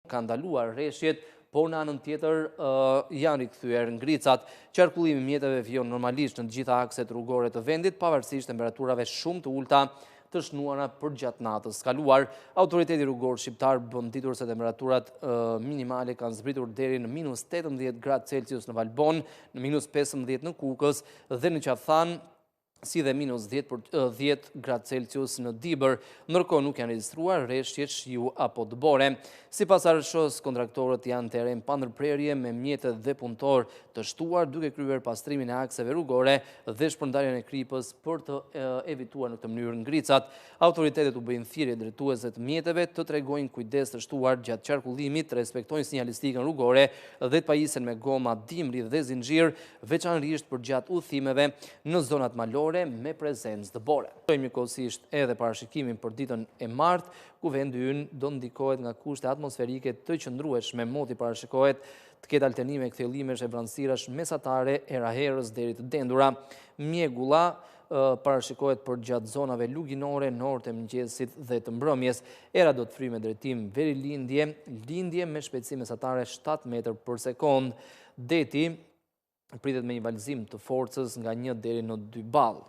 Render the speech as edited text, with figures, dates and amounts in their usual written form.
Ka ndaluar rreshjet, por në anën tjetër janë rikthyer ngricat. Qarkullimi i mjeteve vjen normalisht në të gjitha akset rrugore të vendit, pavarësisht temperaturave shumë të ulta të shnuara për gjatë natës kaluar. Autoriteti rrugor shqiptar bën ditur se temperaturat minimale kanë zbritur deri në -18 gradë Celsius në Valbon, në -15 në Kukës dhe në Qathan, si dhe -10 gradë Celsius në Dibër, ndërkohë nuk janë regjistruar rreshje shiu apo dëbore. Sipas arshës, kontraktorët janë terren pa ndërprerje me mjete dhe punëtor të shtuar duke kryer pastrimin e akseve rrugore dhe shpërndarjen e kripës për të evituar në këtë mënyrë ngricat. Autoritetet u bëjnë thirrje drejtuesve të mjeteve të tregojnë kujdes të shtuar gjatë qarkullimit, të respektojnë sinjalistikën rrugore dhe të pajisen me goma dimri dhe zinxhir, veçanërisht për gjatë udhëtimeve në zonat malore me prezencë dëbore. Shojmë njëkohësisht edhe parashikimin për ditën e martë, ku vendi ynë do ndikohet nga kushte atmosferike të qëndrueshme. Moti parashikohet të ketë alternime kthjellimesh e vranësirash mesatare era-herës deri të dendura. Mjegulla parashikohet për gjatë zonave luginore në orët e mëngjesit dhe të mbrëmjes. Era do të fryjë me drejtim veri-lindje me shpejtësi mesatare 7 metër për sekond. Deti pritet me një valzim të forcës nga 1 deri në 2 ball.